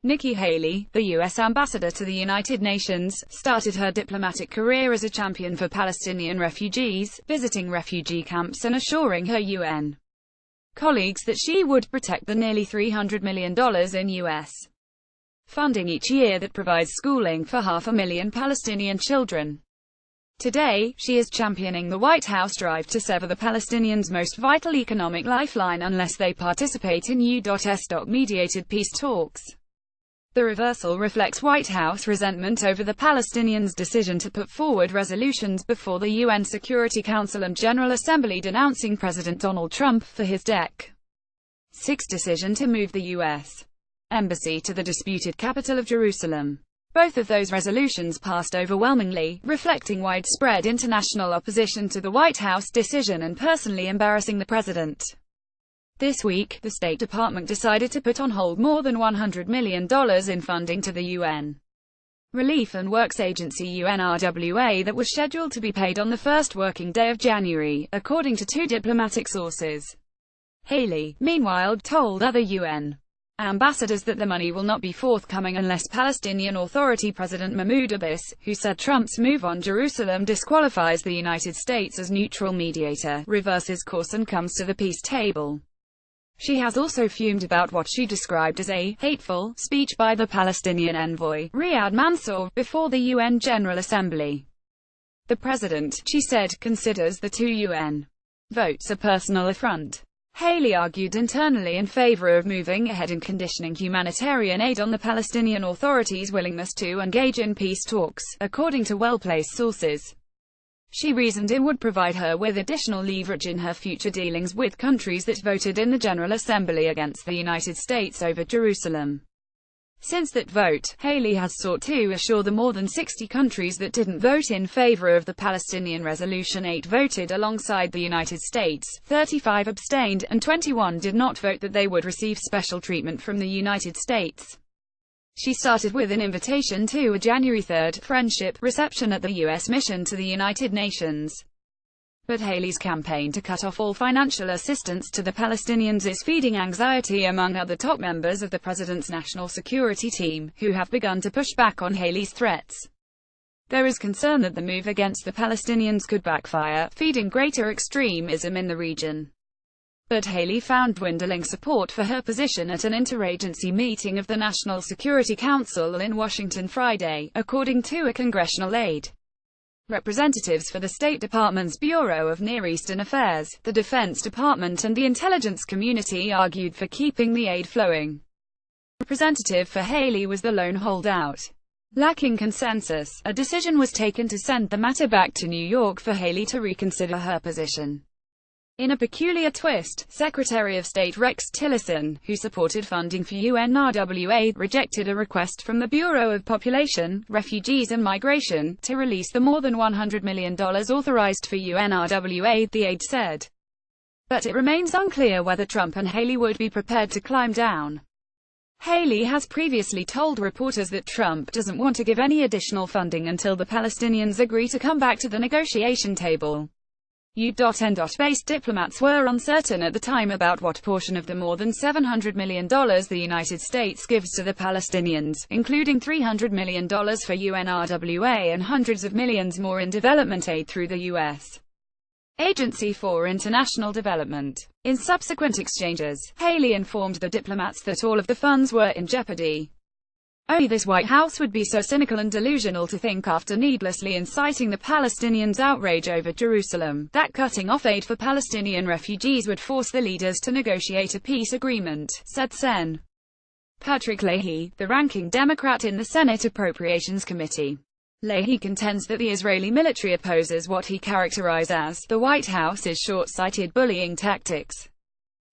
Nikki Haley, the U.S. ambassador to the United Nations, started her diplomatic career as a champion for Palestinian refugees, visiting refugee camps and assuring her UN colleagues that she would protect the nearly $300 million in U.S. funding each year that provides schooling for 500,000 Palestinian children. Today, she is championing the White House drive to sever the Palestinians' most vital economic lifeline unless they participate in U.S.-mediated peace talks. The reversal reflects White House resentment over the Palestinians' decision to put forward resolutions before the UN Security Council and General Assembly denouncing President Donald Trump for his Dec. 6 decision to move the U.S. embassy to the disputed capital of Jerusalem. Both of those resolutions passed overwhelmingly, reflecting widespread international opposition to the White House decision and personally embarrassing the president. This week, the State Department decided to put on hold more than $100 million in funding to the UN Relief and Works Agency UNRWA that was scheduled to be paid on the first working day of January, according to 2 diplomatic sources. Haley, meanwhile, told other UN ambassadors that the money will not be forthcoming unless Palestinian Authority President Mahmoud Abbas, who said Trump's move on Jerusalem disqualifies the United States as neutral mediator, reverses course and comes to the peace table. She has also fumed about what she described as a hateful speech by the Palestinian envoy, Riyad Mansour, before the UN General Assembly. The president, she said, considers the 2 UN votes a personal affront. Haley argued internally in favor of moving ahead and conditioning humanitarian aid on the Palestinian Authority's willingness to engage in peace talks, according to well-placed sources. She reasoned it would provide her with additional leverage in her future dealings with countries that voted in the General Assembly against the United States over Jerusalem. Since that vote, Haley has sought to assure the more than 60 countries that didn't vote in favor of the Palestinian resolution. 8 voted alongside the United States, 35 abstained, and 21 did not vote that they would receive special treatment from the United States. She started with an invitation to a January 3 friendship reception at the U.S. mission to the United Nations. But Haley's campaign to cut off all financial assistance to the Palestinians is feeding anxiety among other top members of the president's national security team, who have begun to push back on Haley's threats. There is concern that the move against the Palestinians could backfire, feeding greater extremism in the region. But Haley found dwindling support for her position at an interagency meeting of the National Security Council in Washington Friday, according to a congressional aide. Representatives for the State Department's Bureau of Near Eastern Affairs, the Defense Department and the intelligence community argued for keeping the aid flowing. Representative for Haley was the lone holdout. Lacking consensus, a decision was taken to send the matter back to New York for Haley to reconsider her position. In a peculiar twist, Secretary of State Rex Tillerson, who supported funding for UNRWA, rejected a request from the Bureau of Population, Refugees and Migration, to release the more than $100 million authorized for UNRWA, the aide said. But it remains unclear whether Trump and Haley would be prepared to climb down. Haley has previously told reporters that Trump doesn't want to give any additional funding until the Palestinians agree to come back to the negotiation table. U.N.-based diplomats were uncertain at the time about what portion of the more than $700 million the United States gives to the Palestinians, including $300 million for UNRWA and hundreds of millions more in development aid through the U.S. Agency for International Development. In subsequent exchanges, Haley informed the diplomats that all of the funds were in jeopardy. Only this White House would be so cynical and delusional to think, after needlessly inciting the Palestinians' outrage over Jerusalem, that cutting off aid for Palestinian refugees would force the leaders to negotiate a peace agreement, said Sen. Patrick Leahy, the ranking Democrat in the Senate Appropriations Committee. Leahy contends that the Israeli military opposes what he characterized as the White House's short-sighted bullying tactics.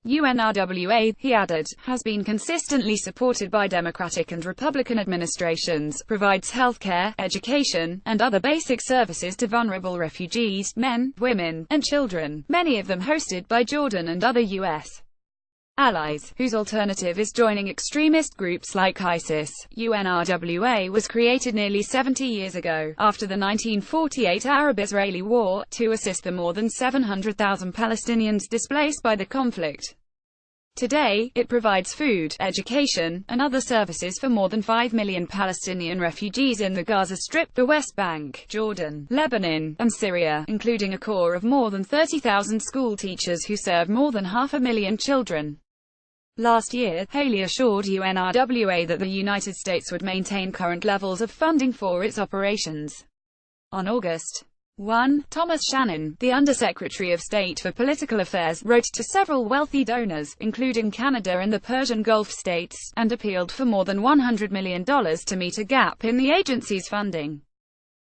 UNRWA, he added, has been consistently supported by Democratic and Republican administrations, provides health care, education, and other basic services to vulnerable refugees, men, women, and children, many of them hosted by Jordan and other U.S. allies, whose alternative is joining extremist groups like ISIS. UNRWA was created nearly 70 years ago, after the 1948 Arab-Israeli War, to assist the more than 700,000 Palestinians displaced by the conflict. Today, it provides food, education, and other services for more than 5 million Palestinian refugees in the Gaza Strip, the West Bank, Jordan, Lebanon, and Syria, including a core of more than 30,000 school teachers who serve more than 500,000 children. Last year, Haley assured UNRWA that the United States would maintain current levels of funding for its operations. On August 1, Thomas Shannon, the Undersecretary of State for Political Affairs, wrote to several wealthy donors, including Canada and the Persian Gulf states, and appealed for more than $100 million to meet a gap in the agency's funding.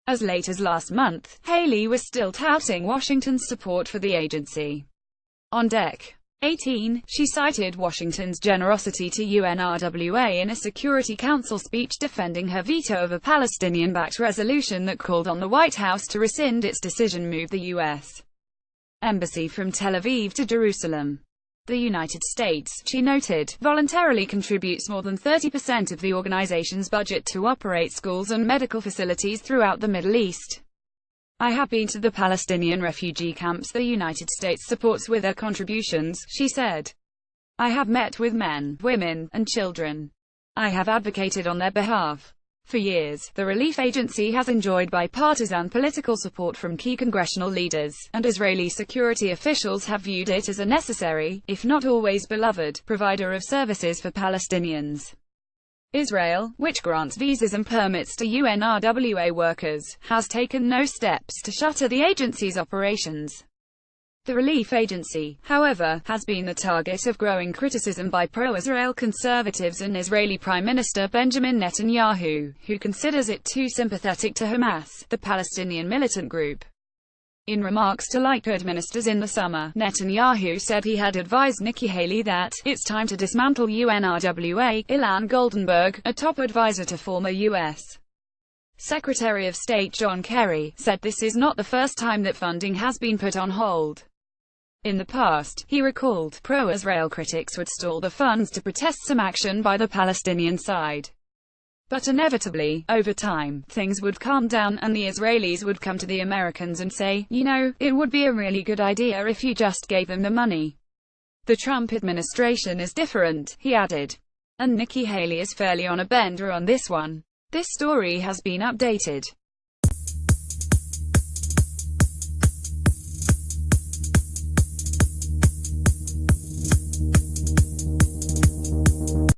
As late as last month, Haley was still touting Washington's support for the agency. On Dec. 18, she cited Washington's generosity to UNRWA in a Security Council speech defending her veto of a Palestinian-backed resolution that called on the White House to rescind its decision to move the U.S. Embassy from Tel Aviv to Jerusalem. The United States, she noted, voluntarily contributes more than 30% of the organization's budget to operate schools and medical facilities throughout the Middle East. I have been to the Palestinian refugee camps the United States supports with their contributions, she said. I have met with men, women, and children. I have advocated on their behalf. For years, the relief agency has enjoyed bipartisan political support from key congressional leaders, and Israeli security officials have viewed it as a necessary, if not always beloved, provider of services for Palestinians. Israel, which grants visas and permits to UNRWA workers, has taken no steps to shutter the agency's operations. The relief agency, however, has been the target of growing criticism by pro-Israel conservatives and Israeli Prime Minister Benjamin Netanyahu, who considers it too sympathetic to Hamas, the Palestinian militant group. In remarks to Likud ministers in the summer, Netanyahu said he had advised Nikki Haley that it's time to dismantle UNRWA. Ilan Goldenberg, a top advisor to former U.S. Secretary of State John Kerry, said this is not the first time that funding has been put on hold. In the past, he recalled, pro-Israel critics would stall the funds to protest some action by the Palestinian side. But inevitably, over time, things would calm down, and the Israelis would come to the Americans and say, you know, it would be a really good idea if you just gave them the money. The Trump administration is different, he added. And Nikki Haley is fairly on a bender on this one. This story has been updated.